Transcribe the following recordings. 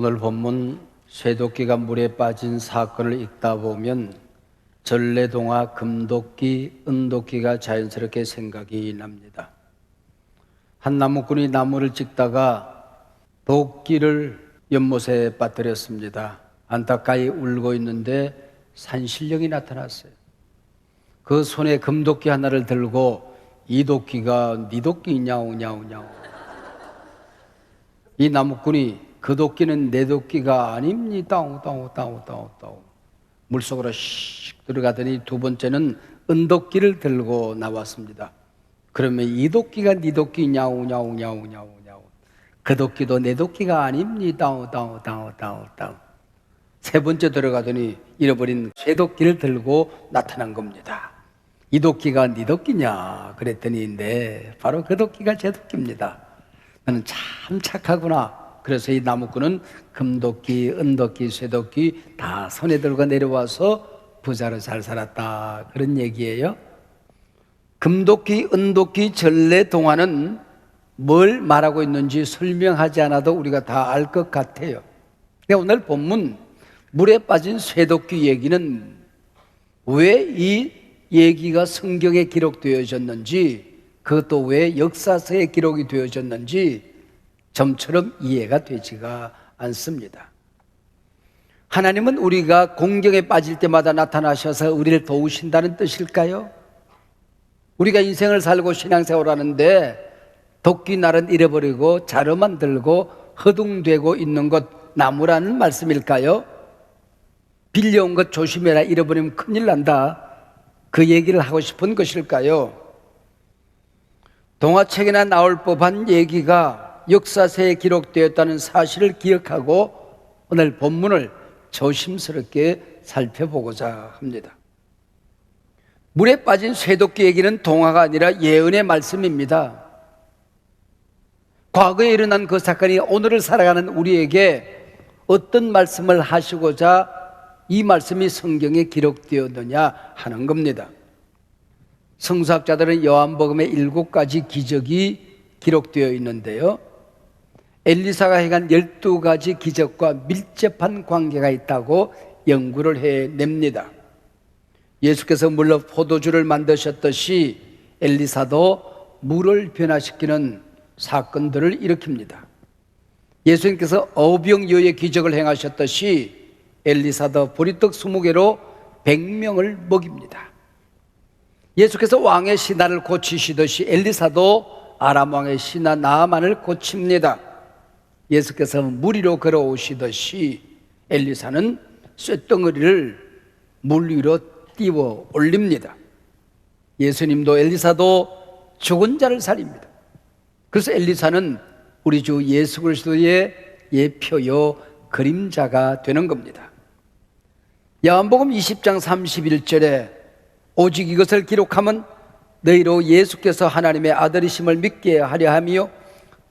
오늘 본문 쇠도끼가 물에 빠진 사건을 읽다 보면 전래동화 금도끼, 은도끼가 자연스럽게 생각이 납니다. 한 나무꾼이 나무를 찍다가 도끼를 연못에 빠뜨렸습니다. 안타까이 울고 있는데 산신령이 나타났어요. 그 손에 금도끼 하나를 들고 이 도끼가 네 도끼냐오 냐오. 이 나무꾼이 그 도끼는 내 도끼가 아닙니다. 물속으로 씩 들어가더니 두 번째는 은도끼를 들고 나왔습니다. 그러면 이 도끼가 네 도끼냐오. 그 도끼도 내 도끼가 아닙니다. 세 번째 들어가더니 잃어버린 쇠도끼를 들고 나타난 겁니다. 이 도끼가 네 도끼냐? 그랬더니 네, 바로 그 도끼가 제 도끼입니다. 나는 참 착하구나. 그래서 이 나무꾼은 금도끼, 은도끼, 쇠도끼 다 손에 들고 내려와서 부자로 잘 살았다. 그런 얘기예요. 금도끼, 은도끼, 전래동화는 뭘 말하고 있는지 설명하지 않아도 우리가 다 알 것 같아요. 근데 오늘 본문 물에 빠진 쇠도끼 얘기는 왜 이 얘기가 성경에 기록되어졌는지, 그것도 왜 역사서에 기록이 되어졌는지 점처럼 이해가 되지가 않습니다. 하나님은 우리가 공경에 빠질 때마다 나타나셔서 우리를 도우신다는 뜻일까요? 우리가 인생을 살고 신앙생활하는데 도끼날은 잃어버리고 자루만 들고 허둥대고 있는 것 나무라는 말씀일까요? 빌려온 것 조심해라, 잃어버리면 큰일 난다, 그 얘기를 하고 싶은 것일까요? 동화책이나 나올 법한 얘기가 역사서에 기록되었다는 사실을 기억하고 오늘 본문을 조심스럽게 살펴보고자 합니다. 물에 빠진 쇠도끼 얘기는 동화가 아니라 예언의 말씀입니다. 과거에 일어난 그 사건이 오늘을 살아가는 우리에게 어떤 말씀을 하시고자 이 말씀이 성경에 기록되었느냐 하는 겁니다. 성서학자들은 요한복음에 7가지 기적이 기록되어 있는데요, 엘리사가 행한 12가지 기적과 밀접한 관계가 있다고 연구를 해냅니다. 예수께서 물로 포도주를 만드셨듯이 엘리사도 물을 변화시키는 사건들을 일으킵니다. 예수님께서 어병여의 기적을 행하셨듯이 엘리사도 보리떡 20개로 100명을 먹입니다. 예수께서 왕의 신하를 고치시듯이 엘리사도 아람 왕의 신하 나아만을 고칩니다. 예수께서 물 위로 걸어오시듯이 엘리사는 쇳덩어리를 물 위로 띄워 올립니다. 예수님도 엘리사도 죽은 자를 살립니다. 그래서 엘리사는 우리 주 예수 그리스도의 예표요 그림자가 되는 겁니다. 요한복음 20장 31절에 오직 이것을 기록하면 너희로 예수께서 하나님의 아들이심을 믿게 하려 함이요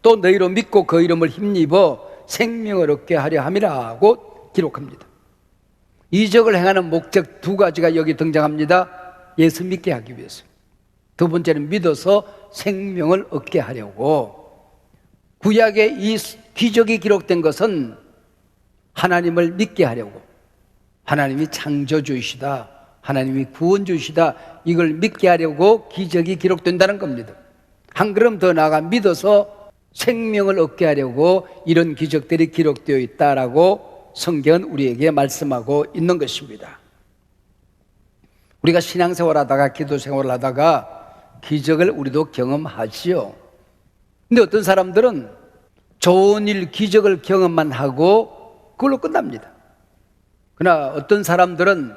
또 너희로 믿고 그 이름을 힘입어 생명을 얻게 하려 함이라고 기록합니다. 이적을 행하는 목적 2가지가 여기 등장합니다. 예수 믿게 하기 위해서, 두 번째는 믿어서 생명을 얻게 하려고. 구약에 이 기적이 기록된 것은 하나님을 믿게 하려고, 하나님이 창조주이시다, 하나님이 구원주이시다, 이걸 믿게 하려고 기적이 기록된다는 겁니다. 한 걸음 더 나아가 믿어서 생명을 얻게 하려고 이런 기적들이 기록되어 있다라고 성경은 우리에게 말씀하고 있는 것입니다. 우리가 신앙생활하다가 기도생활을 하다가 기적을 우리도 경험하지요. 근데 어떤 사람들은 좋은 일, 기적을 경험만 하고 그걸로 끝납니다. 그러나 어떤 사람들은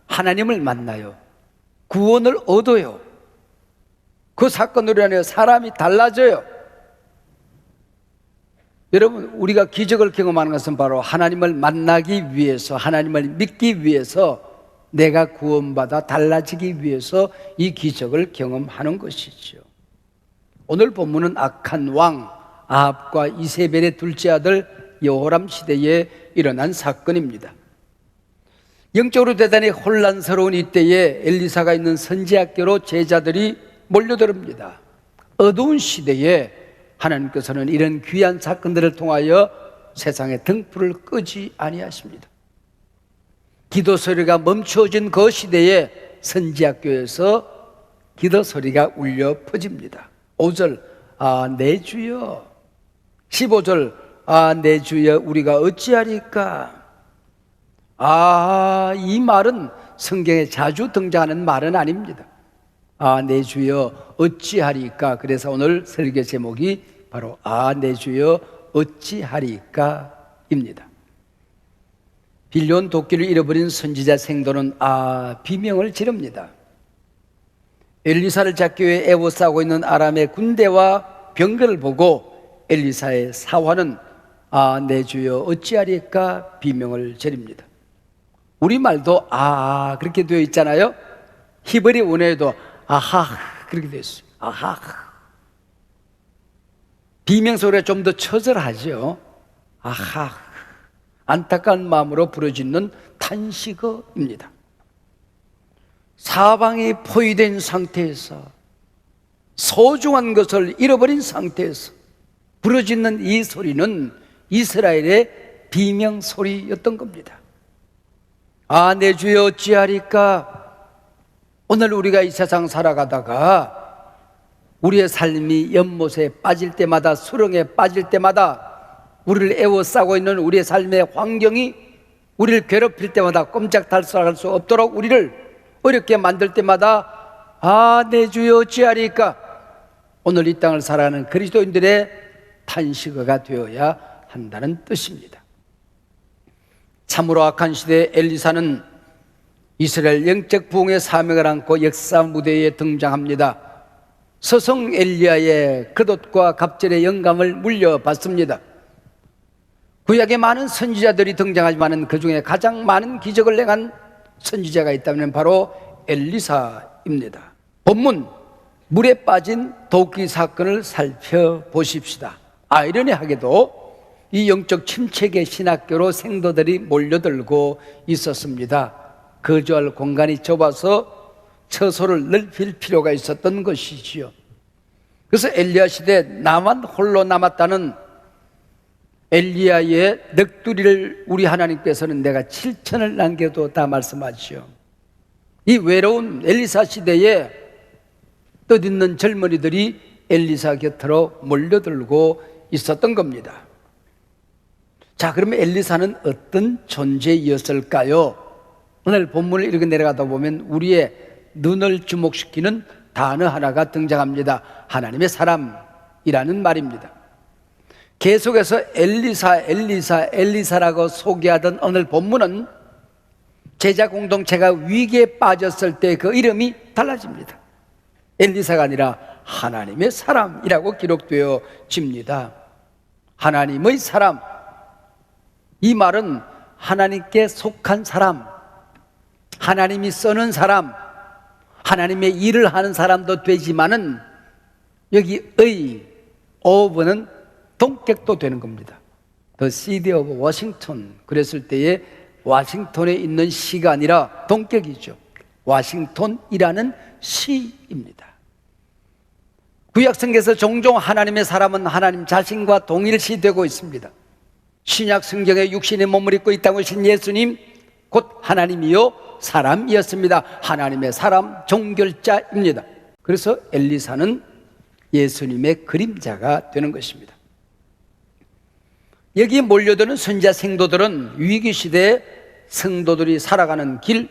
하나님을 만나요. 구원을 얻어요. 그 사건으로 인해 사람이 달라져요. 여러분, 우리가 기적을 경험하는 것은 바로 하나님을 만나기 위해서, 하나님을 믿기 위해서, 내가 구원받아 달라지기 위해서 이 기적을 경험하는 것이죠. 오늘 본문은 악한 왕 아합과 이세벨의 둘째 아들 여호람 시대에 일어난 사건입니다. 영적으로 대단히 혼란스러운 이때에 엘리사가 있는 선지학교로 제자들이 몰려들습니다. 어두운 시대에 하나님께서는 이런 귀한 사건들을 통하여 세상의 등불을 끄지 아니하십니다. 기도 소리가 멈춰진 그 시대에 선지학교에서 기도 소리가 울려 퍼집니다. 5절 내 주여, 15절 내 주여 우리가 어찌하리까. 이 말은 성경에 자주 등장하는 말은 아닙니다. 내 주여 어찌하리까. 그래서 오늘 설교 제목이 바로 내 주여 어찌하리까입니다. 빌려온 도끼를 잃어버린 선지자 생도는 비명을 지릅니다. 엘리사를 잡기 위해 애워싸고 있는 아람의 군대와 병거를 보고 엘리사의 사화는 내 주여 어찌하리까 비명을 지릅니다. 우리말도 그렇게 되어 있잖아요. 히브리 원어에도 아하 그렇게 되어 있어요. 아하. 비명 소리가 좀 더 처절하죠. 아하. 안타까운 마음으로 부르짖는 탄식어입니다. 사방이 포위된 상태에서 소중한 것을 잃어버린 상태에서 부르짖는 이 소리는 이스라엘의 비명 소리였던 겁니다. 내 주여 어찌하리까. 오늘 우리가 이 세상 살아가다가 우리의 삶이 연못에 빠질 때마다, 수렁에 빠질 때마다, 우리를 애워싸고 있는 우리의 삶의 환경이 우리를 괴롭힐 때마다, 꼼짝달싹할 수 없도록 우리를 어렵게 만들 때마다 내 주여 어찌하리까. 오늘 이 땅을 살아가는 그리스도인들의 탄식어가 되어야 한다는 뜻입니다. 참으로 악한 시대에 엘리사는 이스라엘 영적 부흥의 사명을 안고 역사 무대에 등장합니다. 서성 엘리야의 겉옷과 갑절의 영감을 물려받습니다. 구약에 많은 선지자들이 등장하지만 그 중에 가장 많은 기적을 행한 선지자가 있다면 바로 엘리사입니다. 본문 물에 빠진 도끼 사건을 살펴보십시다. 아이러니하게도 이 영적 침체의 신학교로 생도들이 몰려들고 있었습니다. 거주할 공간이 좁아서 처소를 넓힐 필요가 있었던 것이지요. 그래서 엘리야 시대에 나만 홀로 남았다는 엘리야의 넋두리를 우리 하나님께서는 내가 7천을 남겨두었다 말씀하시오. 이 외로운 엘리사 시대에 뜻있는 젊은이들이 엘리사 곁으로 몰려들고 있었던 겁니다. 자, 그러면 엘리사는 어떤 존재였을까요? 오늘 본문을 읽어 내려가다 보면 우리의 눈을 주목시키는 단어 하나가 등장합니다. 하나님의 사람이라는 말입니다. 계속해서 엘리사라고 소개하던 오늘 본문은 제자 공동체가 위기에 빠졌을 때 그 이름이 달라집니다. 엘리사가 아니라 하나님의 사람이라고 기록되어집니다. 하나님의 사람. 이 말은 하나님께 속한 사람, 하나님이 써는 사람, 하나님의 일을 하는 사람도 되지만은 여기 of는 동격도 되는 겁니다. The City of Washington. 그랬을 때에 워싱턴에 있는 시가 아니라 동격이죠. 워싱턴이라는 시입니다. 구약성경에서 종종 하나님의 사람은 하나님 자신과 동일시되고 있습니다. 신약 성경에 육신의 몸을 입고 이 땅에 오신 예수님 곧 하나님이요 사람이었습니다. 하나님의 사람, 종결자입니다. 그래서 엘리사는 예수님의 그림자가 되는 것입니다. 여기 몰려드는 선지자 생도들은 위기시대에 성도들이 살아가는 길,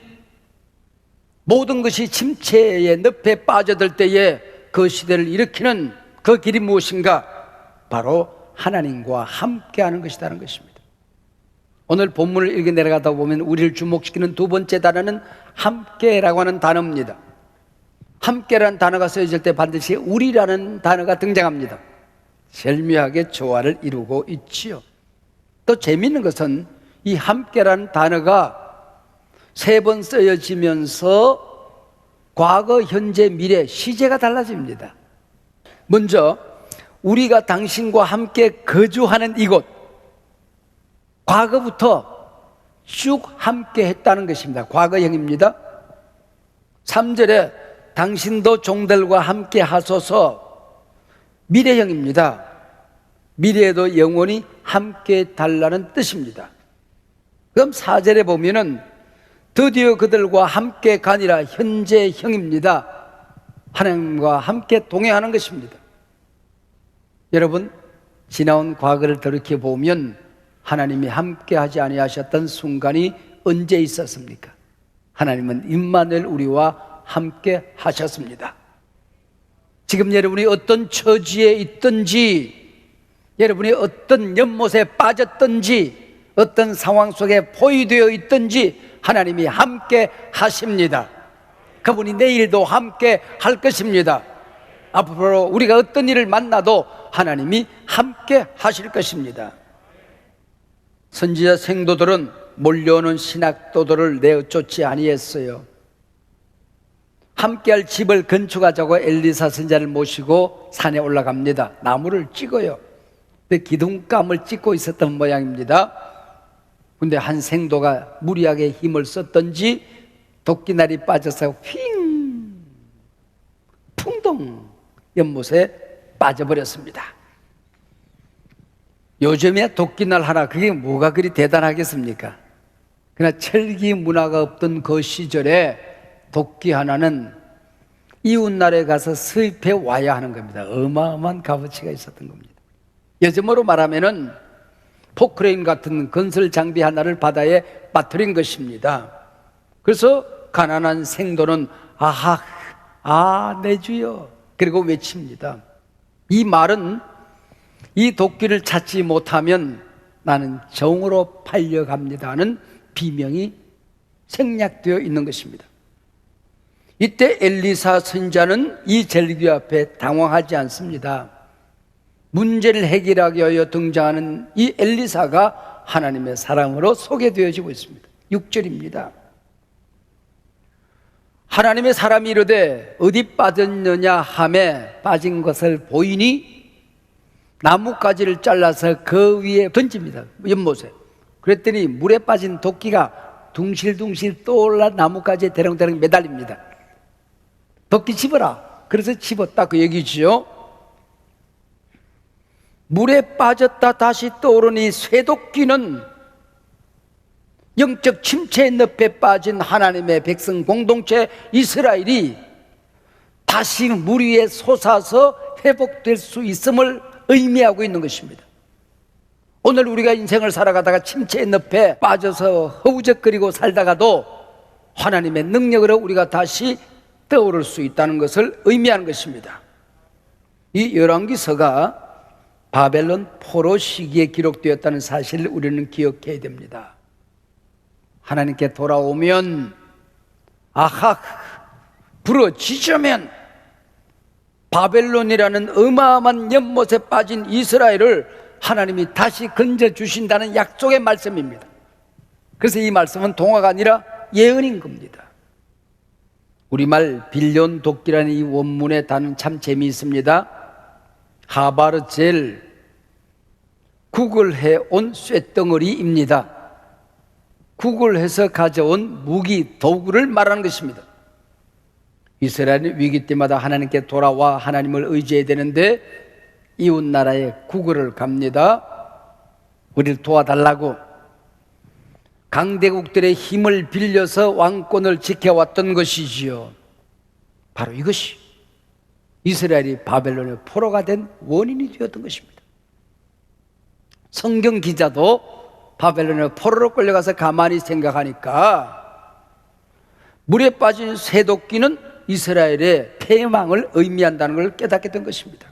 모든 것이 침체의 늪에 빠져들 때에 그 시대를 일으키는 그 길이 무엇인가? 바로 하나님과 함께하는 것이라는 것입니다. 오늘 본문을 읽어 내려가다 보면 우리를 주목시키는 두 번째 단어는 함께라고 하는 단어입니다. 함께라는 단어가 쓰여질 때 반드시 우리라는 단어가 등장합니다. 절묘하게 조화를 이루고 있지요. 또 재미있는 것은 이 함께라는 단어가 세 번 쓰여지면서 과거, 현재, 미래, 시제가 달라집니다. 먼저 우리가 당신과 함께 거주하는 이곳, 과거부터 쭉 함께 했다는 것입니다. 과거형입니다. 3절에 당신도 종들과 함께 하소서, 미래형입니다. 미래에도 영원히 함께 달라는 뜻입니다. 그럼 4절에 보면은 드디어 그들과 함께 가니라 현재형입니다. 하나님과 함께 동행하는 것입니다. 여러분, 지나온 과거를 돌이켜보면 하나님이 함께 하지 아니하셨던 순간이 언제 있었습니까? 하나님은 임마누엘 우리와 함께 하셨습니다. 지금 여러분이 어떤 처지에 있든지, 여러분이 어떤 연못에 빠졌든지, 어떤 상황 속에 포위되어 있든지 하나님이 함께 하십니다. 그분이 내일도 함께 할 것입니다. 앞으로 우리가 어떤 일을 만나도 하나님이 함께 하실 것입니다. 선지자 생도들은 몰려오는 신학도들을 내어 쫓지 아니했어요. 함께할 집을 건축하자고 엘리사 선지자를 모시고 산에 올라갑니다. 나무를 찍어요. 근데 기둥감을 찍고 있었던 모양입니다. 근데 한 생도가 무리하게 힘을 썼던지 도끼날이 빠져서 휙 풍덩 연못에 빠져버렸습니다. 요즘에 도끼날 하나, 그게 뭐가 그리 대단하겠습니까? 그러나 철기 문화가 없던 그 시절에 도끼 하나는 이웃나라에 가서 수입해 와야 하는 겁니다. 어마어마한 값어치가 있었던 겁니다. 요즘으로 말하면은 포크레인 같은 건설 장비 하나를 바다에 빠뜨린 것입니다. 그래서 가난한 생도는 내 주여, 그리고 외칩니다. 이 말은 이 도끼를 찾지 못하면 나는 정으로 팔려갑니다 하는 비명이 생략되어 있는 것입니다. 이때 엘리사 선지자는 이 절규 앞에 당황하지 않습니다. 문제를 해결하기 위하여 등장하는 이 엘리사가 하나님의 사람으로 소개되어지고 있습니다. 6절입니다. 하나님의 사람이 이르되 어디 빠졌느냐 하매 빠진 것을 보이니 나뭇가지를 잘라서 그 위에 던집니다. 연못에. 그랬더니 물에 빠진 도끼가 둥실둥실 떠올라 나뭇가지에 대롱대롱 매달립니다. 도끼 집어라. 그래서 집었다 그 얘기지요. 물에 빠졌다 다시 떠오르니 쇠도끼는 영적 침체의 늪에 빠진 하나님의 백성 공동체 이스라엘이 다시 물 위에 솟아서 회복될 수 있음을 의미하고 있는 것입니다. 오늘 우리가 인생을 살아가다가 침체의 늪에 빠져서 허우적거리고 살다가도 하나님의 능력으로 우리가 다시 떠오를 수 있다는 것을 의미하는 것입니다. 이 열왕기서가 바벨론 포로 시기에 기록되었다는 사실을 우리는 기억해야 됩니다. 하나님께 돌아오면 부러지자면 바벨론이라는 어마어마한 연못에 빠진 이스라엘을 하나님이 다시 건져주신다는 약속의 말씀입니다. 그래서 이 말씀은 동화가 아니라 예언인 겁니다. 우리말 빌려온 도끼라는 이 원문의 단어는 참 재미있습니다. 하바르젤, 구글해 온 쇳덩어리입니다. 구글해서 가져온 무기, 도구를 말하는 것입니다. 이스라엘은 위기 때마다 하나님께 돌아와 하나님을 의지해야 되는데 이웃 나라에 구글을 갑니다. 우리를 도와달라고. 강대국들의 힘을 빌려서 왕권을 지켜왔던 것이지요. 바로 이것이 이스라엘이 바벨론의 포로가 된 원인이 되었던 것입니다. 성경 기자도 바벨론의 포로로 끌려가서 가만히 생각하니까 물에 빠진 쇠도끼는 이스라엘의 패망을 의미한다는 걸 깨닫게 된 것입니다.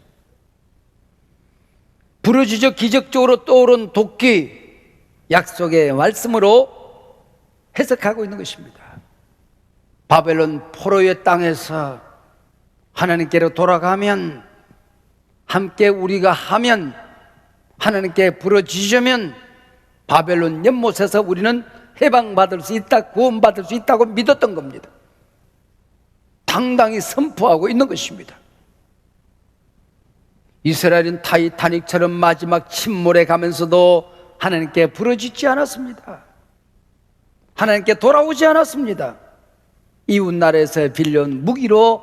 부러지죠. 기적적으로 떠오른 도끼, 약속의 말씀으로 해석하고 있는 것입니다. 바벨론 포로의 땅에서 하나님께로 돌아가면, 함께 우리가 하면, 하나님께 부러지자면 바벨론 연못에서 우리는 해방받을 수 있다, 구원받을 수 있다고 믿었던 겁니다. 당당히 선포하고 있는 것입니다. 이스라엘은 타이타닉처럼 마지막 침몰에 가면서도 하나님께 부러지지 않았습니다. 하나님께 돌아오지 않았습니다. 이웃나라에서 빌려온 무기로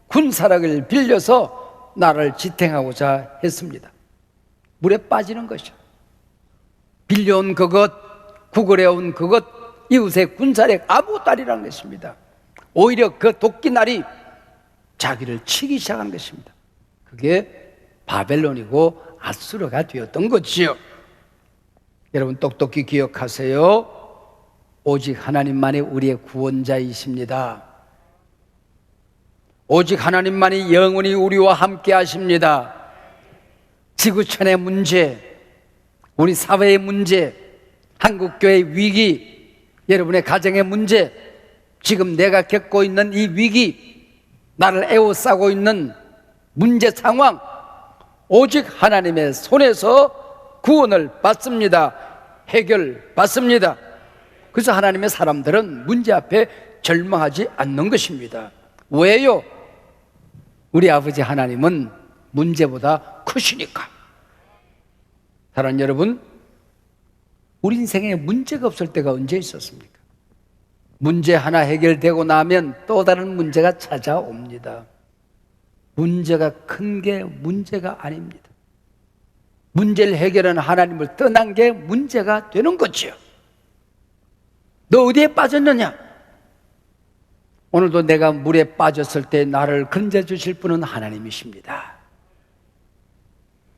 군사력을 빌려서 나라를 지탱하고자 했습니다. 물에 빠지는 것이죠. 빌려온 그것, 구걸해온 그것, 이웃의 군사력 아무것도 아니라는 것입니다. 오히려 그 도끼날이 자기를 치기 시작한 것입니다. 그게 바벨론이고 아수르가 되었던 거지요. 여러분 똑똑히 기억하세요. 오직 하나님만이 우리의 구원자이십니다. 오직 하나님만이 영원히 우리와 함께 하십니다. 지구촌의 문제, 우리 사회의 문제, 한국교회의 위기, 여러분의 가정의 문제, 지금 내가 겪고 있는 이 위기, 나를 에워싸고 있는 문제 상황, 오직 하나님의 손에서 구원을 받습니다. 해결받습니다. 그래서 하나님의 사람들은 문제 앞에 절망하지 않는 것입니다. 왜요? 우리 아버지 하나님은 문제보다 크시니까. 사랑하는 여러분, 우리 인생에 문제가 없을 때가 언제 있었습니까? 문제 하나 해결되고 나면 또 다른 문제가 찾아옵니다. 문제가 큰 게 문제가 아닙니다. 문제를 해결하는 하나님을 떠난 게 문제가 되는 거죠. 너 어디에 빠졌느냐? 오늘도 내가 물에 빠졌을 때 나를 건져주실 분은 하나님이십니다.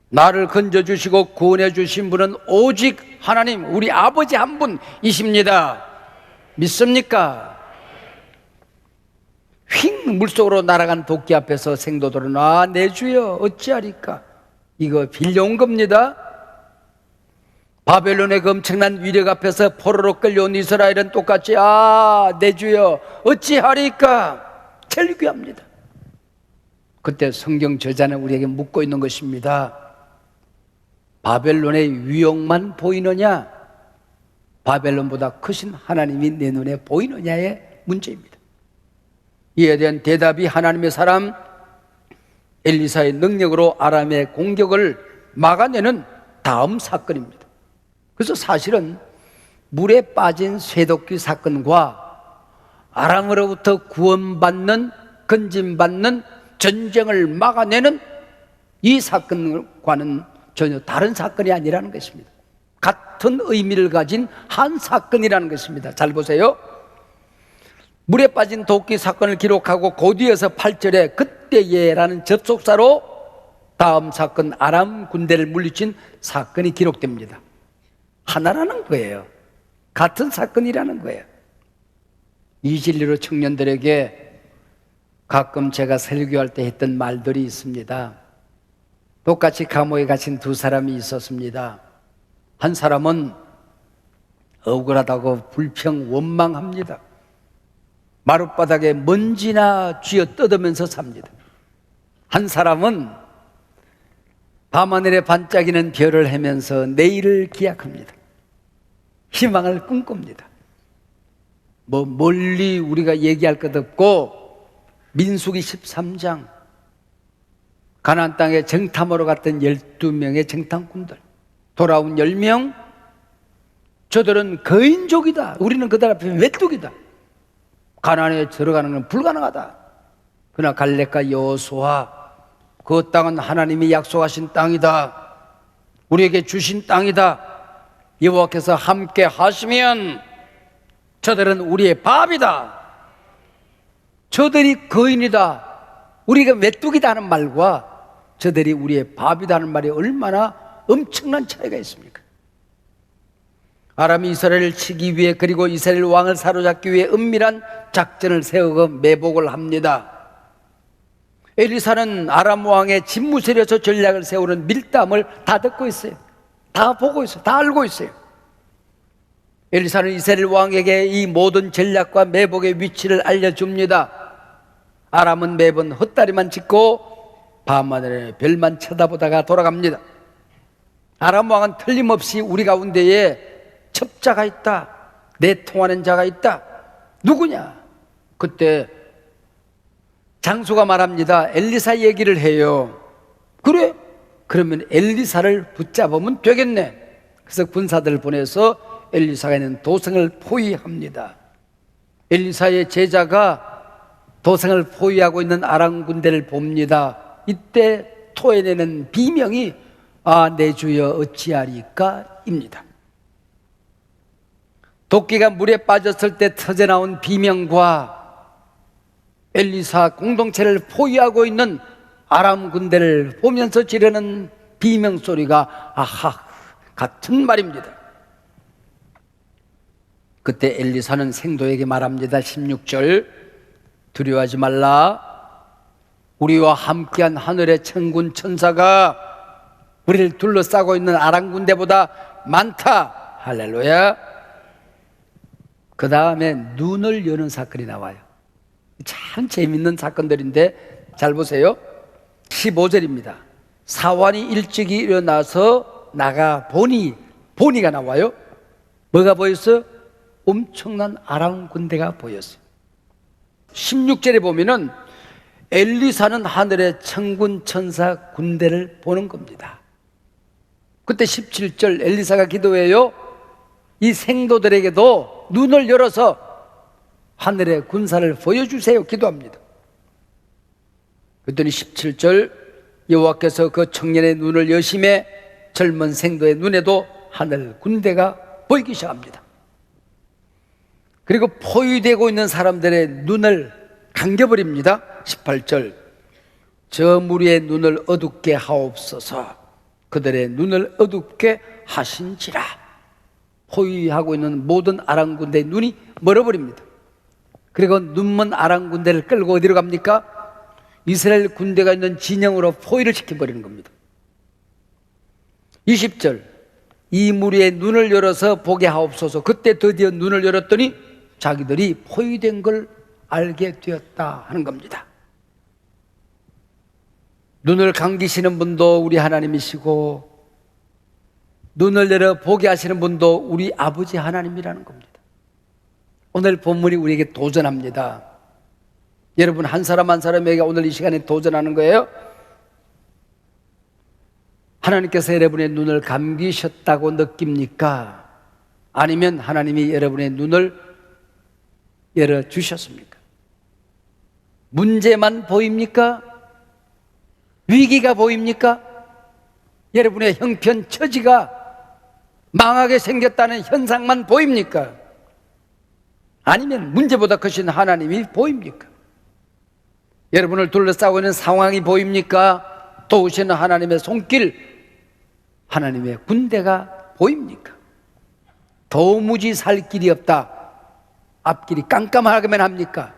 나를 건져주시고 구원해주신 분은 오직 하나님, 우리 아버지 한 분이십니다. 믿습니까? 휙 물속으로 날아간 도끼 앞에서 생도들은 내 주여 어찌하리까? 이거 빌려온 겁니다. 바벨론의 그 엄청난 위력 앞에서 포로로 끌려온 이스라엘은 똑같이 내 주여 어찌하리까? 제일 귀합니다. 그때 성경 저자는 우리에게 묻고 있는 것입니다. 바벨론의 위력만 보이느냐? 바벨론보다 크신 하나님이 내 눈에 보이느냐의 문제입니다. 이에 대한 대답이 하나님의 사람 엘리사의 능력으로 아람의 공격을 막아내는 다음 사건입니다. 그래서 사실은 물에 빠진 쇠도끼 사건과 아람으로부터 구원받는, 건짐받는, 전쟁을 막아내는 이 사건과는 전혀 다른 사건이 아니라는 것입니다. 같은 의미를 가진 한 사건이라는 것입니다. 잘 보세요. 물에 빠진 도끼 사건을 기록하고 그 뒤에서 8절에 그때에라는 접속사로 다음 사건 아람 군대를 물리친 사건이 기록됩니다. 하나라는 거예요. 같은 사건이라는 거예요. 이 진리로 청년들에게 가끔 제가 설교할 때 했던 말들이 있습니다. 똑같이 감옥에 갇힌 두 사람이 있었습니다. 한 사람은 억울하다고 불평 원망합니다. 마룻바닥에 먼지나 쥐어 뜯으면서 삽니다. 한 사람은 밤하늘에 반짝이는 별을 헤면서 내일을 기약합니다. 희망을 꿈꿉니다. 멀리 우리가 얘기할 것 없고 민수기 13장 가나안 땅에 정탐하러 갔던 12명의 정탐꾼들, 돌아온 10명, 저들은 거인족이다. 우리는 그들 앞에 메뚜기다. 가나안에 들어가는 건 불가능하다. 그러나 갈렙과 여호수아, 그 땅은 하나님이 약속하신 땅이다. 우리에게 주신 땅이다. 여호와께서 함께 하시면 저들은 우리의 밥이다. 저들이 거인이다, 우리가 메뚜기다 하는 말과 저들이 우리의 밥이다 하는 말이 얼마나 엄청난 차이가 있습니까? 아람이 이스라엘을 치기 위해, 그리고 이스라엘 왕을 사로잡기 위해 은밀한 작전을 세우고 매복을 합니다. 엘리사는 아람 왕의 집무실에서 전략을 세우는 밀담을 다 듣고 있어요. 다 보고 있어요. 다 알고 있어요. 엘리사는 이스라엘 왕에게 이 모든 전략과 매복의 위치를 알려줍니다. 아람은 매번 헛다리만 짚고 밤하늘에 별만 쳐다보다가 돌아갑니다. 아람 왕은 틀림없이 우리 가운데에 첩자가 있다, 내통하는 자가 있다. 누구냐? 그때 장수가 말합니다. 엘리사 얘기를 해요. 그래? 그러면 엘리사를 붙잡으면 되겠네. 그래서 군사들을 보내서 엘리사가 있는 도성을 포위합니다. 엘리사의 제자가 도성을 포위하고 있는 아람 군대를 봅니다. 이때 토해내는 비명이 내 주여 어찌하리까 입니다. 도끼가 물에 빠졌을 때 터져나온 비명과 엘리사 공동체를 포위하고 있는 아람 군대를 보면서 지르는 비명 소리가 아하 같은 말입니다. 그때 엘리사는 생도에게 말합니다. 16절, 두려워하지 말라. 우리와 함께한 하늘의 천군 천사가 우리를 둘러싸고 있는 아람 군대보다 많다. 할렐루야. 그 다음에 눈을 여는 사건이 나와요. 참 재밌는 사건들인데 잘 보세요. 15절입니다. 사환이 일찍이 일어나서 나가 보니가 나와요. 뭐가 보였어요? 엄청난 아람 군대가 보였어요. 16절에 보면은 엘리사는 하늘의 천군 천사 군대를 보는 겁니다. 그때 17절 엘리사가 기도해요. 이 생도들에게도 눈을 열어서 하늘의 군사를 보여주세요. 기도합니다. 그랬더니 17절 여호와께서 그 청년의 눈을 여심해 젊은 생도의 눈에도 하늘 군대가 보이기 시작합니다. 그리고 포위되고 있는 사람들의 눈을 감겨버립니다. 18절 저 무리의 눈을 어둡게 하옵소서. 그들의 눈을 어둡게 하신지라. 포위하고 있는 모든 아람 군대의 눈이 멀어버립니다. 그리고 눈먼 아람 군대를 끌고 어디로 갑니까? 이스라엘 군대가 있는 진영으로 포위를 시켜버리는 겁니다. 20절 이 무리의 눈을 열어서 보게 하옵소서. 그때 드디어 눈을 열었더니 자기들이 포위된 걸 알게 되었다 하는 겁니다. 눈을 감기시는 분도 우리 하나님이시고 눈을 열어 보게 하시는 분도 우리 아버지 하나님이라는 겁니다. 오늘 본문이 우리에게 도전합니다. 여러분 한 사람 한 사람에게 오늘 이 시간에 도전하는 거예요. 하나님께서 여러분의 눈을 감기셨다고 느낍니까? 아니면 하나님이 여러분의 눈을 열어주셨습니까? 문제만 보입니까? 위기가 보입니까? 여러분의 형편 처지가 망하게 생겼다는 현상만 보입니까? 아니면 문제보다 크신 하나님이 보입니까? 여러분을 둘러싸고 있는 상황이 보입니까? 도우시는 하나님의 손길, 하나님의 군대가 보입니까? 도무지 살 길이 없다. 앞길이 깜깜하게만 합니까?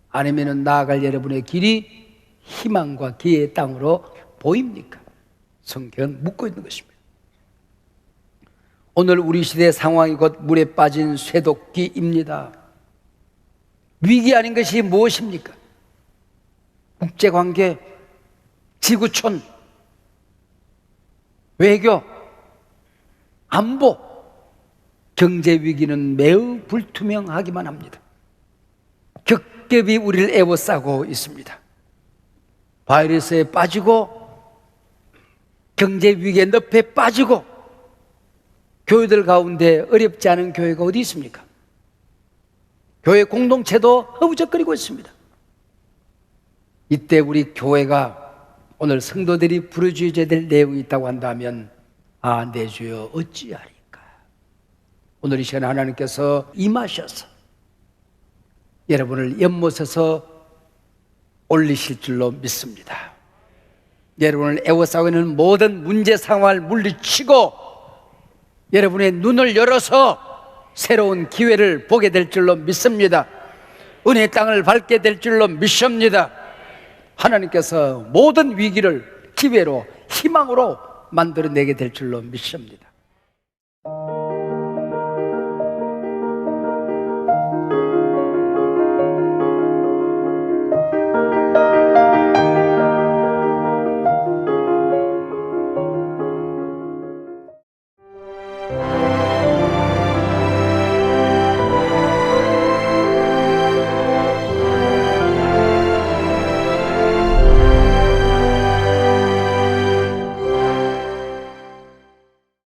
아니면 나아갈 여러분의 길이 희망과 기회의 땅으로 보입니까? 성경은 묻고 있는 것입니다. 오늘 우리 시대의 상황이 곧 물에 빠진 쇠도끼입니다. 위기 아닌 것이 무엇입니까? 국제관계, 지구촌, 외교, 안보, 경제 위기는 매우 불투명하기만 합니다. 겹겹이 우리를 에워싸고 있습니다. 바이러스에 빠지고 경제 위기의 늪에 빠지고 교회들 가운데 어렵지 않은 교회가 어디 있습니까? 교회 공동체도 허우적거리고 있습니다. 이때 우리 교회가 오늘 성도들이 부르짖어야 될 내용이 있다고 한다면 아, 내 주여 어찌하리까? 오늘 이 시간에 하나님께서 임하셔서 여러분을 연못에서 올리실 줄로 믿습니다. 여러분을 애워싸고 있는 모든 문제 상황을 물리치고 여러분의 눈을 열어서 새로운 기회를 보게 될 줄로 믿습니다. 은혜의 땅을 밟게 될 줄로 믿습니다. 하나님께서 모든 위기를 기회로 희망으로 만들어내게 될 줄로 믿습니다.